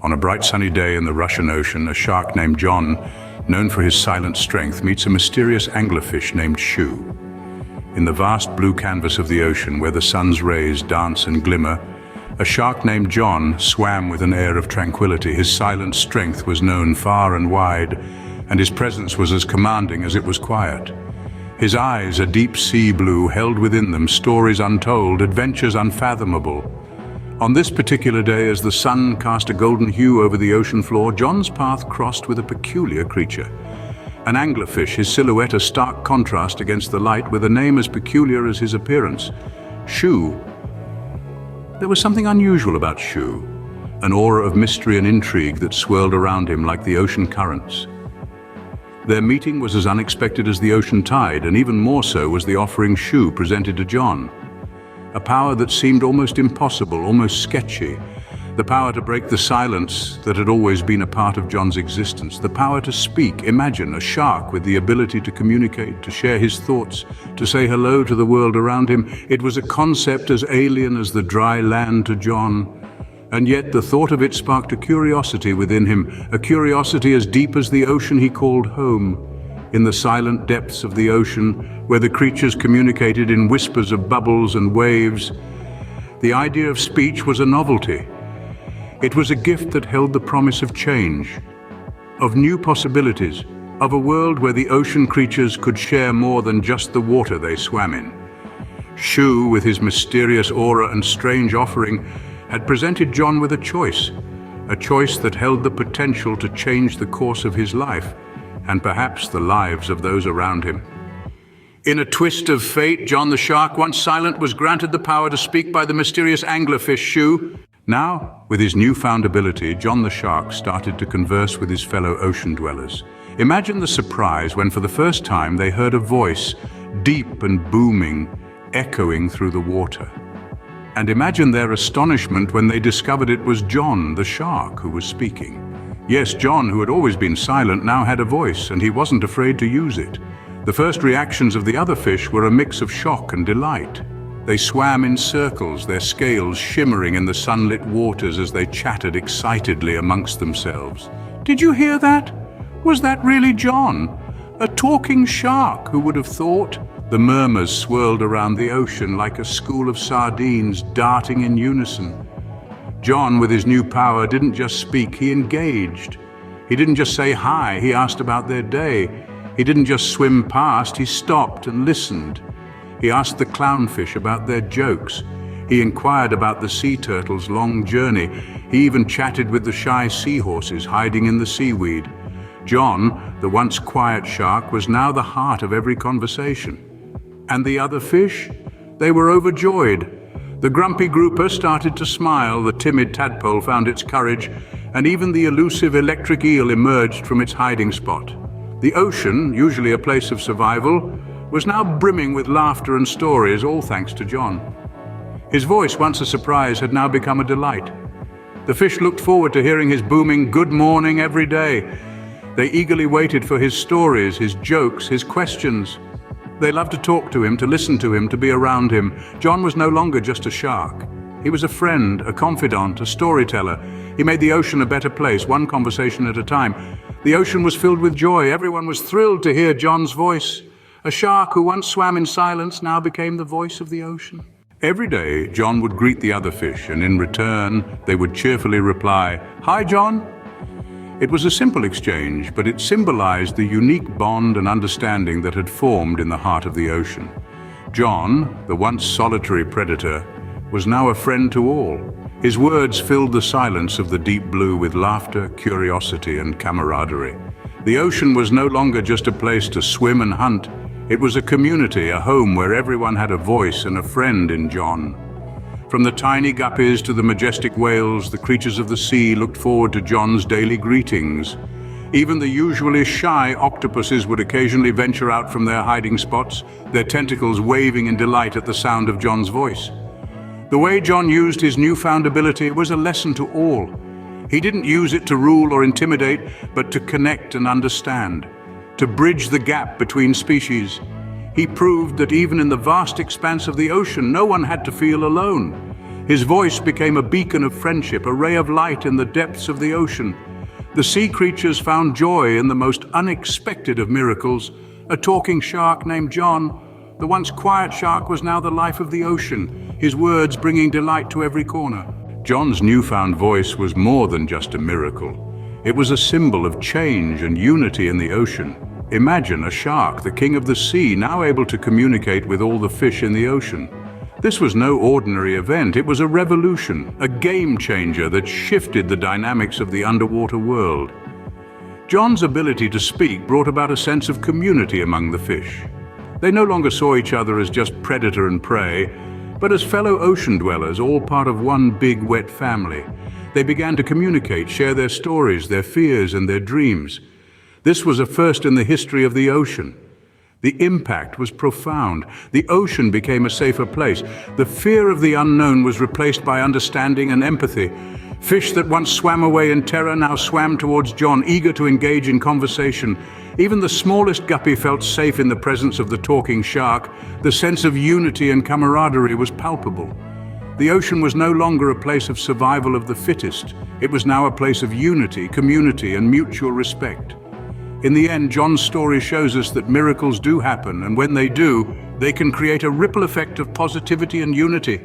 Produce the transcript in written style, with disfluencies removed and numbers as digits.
On a bright sunny day in the Russian Ocean, a shark named John, known for his silent strength, meets a mysterious anglerfish named Shu. In the vast blue canvas of the ocean, where the sun's rays dance and glimmer, a shark named John swam with an air of tranquility. His silent strength was known far and wide, and his presence was as commanding as it was quiet. His eyes, a deep sea blue, held within them stories untold, adventures unfathomable. On this particular day, as the sun cast a golden hue over the ocean floor, John's path crossed with a peculiar creature. An anglerfish, his silhouette a stark contrast against the light, with a name as peculiar as his appearance. Shu. There was something unusual about Shu, an aura of mystery and intrigue that swirled around him like the ocean currents. Their meeting was as unexpected as the ocean tide, and even more so was the offering Shu presented to John. A power that seemed almost impossible, almost sketchy. The power to break the silence that had always been a part of John's existence. The power to speak. Imagine a shark with the ability to communicate, to share his thoughts, to say hello to the world around him. It was a concept as alien as the dry land to John. And yet the thought of it sparked a curiosity within him, a curiosity as deep as the ocean he called home. In the silent depths of the ocean, where the creatures communicated in whispers of bubbles and waves, the idea of speech was a novelty. It was a gift that held the promise of change, of new possibilities, of a world where the ocean creatures could share more than just the water they swam in. Shu, with his mysterious aura and strange offering, had presented John with a choice that held the potential to change the course of his life, and perhaps the lives of those around him. In a twist of fate, John the shark, once silent, was granted the power to speak by the mysterious anglerfish Shu. Now, with his newfound ability, John the shark started to converse with his fellow ocean dwellers. Imagine the surprise when for the first time they heard a voice, deep and booming, echoing through the water. And imagine their astonishment when they discovered it was John the shark who was speaking. Yes, John, who had always been silent, now had a voice, and he wasn't afraid to use it. The first reactions of the other fish were a mix of shock and delight. They swam in circles, their scales shimmering in the sunlit waters as they chatted excitedly amongst themselves. "Did you hear that? Was that really John? A talking shark, who would have thought?" The murmurs swirled around the ocean like a school of sardines darting in unison. John, with his new power, didn't just speak, he engaged. He didn't just say hi, he asked about their day. He didn't just swim past, he stopped and listened. He asked the clownfish about their jokes. He inquired about the sea turtle's long journey. He even chatted with the shy seahorses hiding in the seaweed. John, the once quiet shark, was now the heart of every conversation. And the other fish? They were overjoyed. The grumpy grouper started to smile, the timid tadpole found its courage, and even the elusive electric eel emerged from its hiding spot. The ocean, usually a place of survival, was now brimming with laughter and stories, all thanks to John. His voice, once a surprise, had now become a delight. The fish looked forward to hearing his booming "good morning" every day. They eagerly waited for his stories, his jokes, his questions. They loved to talk to him, to listen to him, to be around him. John was no longer just a shark. He was a friend, a confidant, a storyteller. He made the ocean a better place, one conversation at a time. The ocean was filled with joy. Everyone was thrilled to hear John's voice. A shark who once swam in silence now became the voice of the ocean. Every day, John would greet the other fish, and in return, they would cheerfully reply, "Hi, John." It was a simple exchange, but it symbolized the unique bond and understanding that had formed in the heart of the ocean. John, the once solitary predator, was now a friend to all. His words filled the silence of the deep blue with laughter, curiosity, and camaraderie. The ocean was no longer just a place to swim and hunt. It was a community, a home where everyone had a voice and a friend in John. From the tiny guppies to the majestic whales, the creatures of the sea looked forward to John's daily greetings. Even the usually shy octopuses would occasionally venture out from their hiding spots, their tentacles waving in delight at the sound of John's voice. The way John used his newfound ability was a lesson to all. He didn't use it to rule or intimidate, but to connect and understand, to bridge the gap between species. He proved that even in the vast expanse of the ocean, no one had to feel alone. His voice became a beacon of friendship, a ray of light in the depths of the ocean. The sea creatures found joy in the most unexpected of miracles. A talking shark named John. The once quiet shark was now the life of the ocean, his words bringing delight to every corner. John's newfound voice was more than just a miracle. It was a symbol of change and unity in the ocean. Imagine a shark, the king of the sea, now able to communicate with all the fish in the ocean. This was no ordinary event. It was a revolution, a game changer that shifted the dynamics of the underwater world. John's ability to speak brought about a sense of community among the fish. They no longer saw each other as just predator and prey, but as fellow ocean dwellers, all part of one big wet family. They began to communicate, share their stories, their fears, and their dreams. This was a first in the history of the ocean. The impact was profound. The ocean became a safer place. The fear of the unknown was replaced by understanding and empathy. Fish that once swam away in terror now swam towards John, eager to engage in conversation. Even the smallest guppy felt safe in the presence of the talking shark. The sense of unity and camaraderie was palpable. The ocean was no longer a place of survival of the fittest. It was now a place of unity, community, and mutual respect. In the end, John's story shows us that miracles do happen, and when they do, they can create a ripple effect of positivity and unity.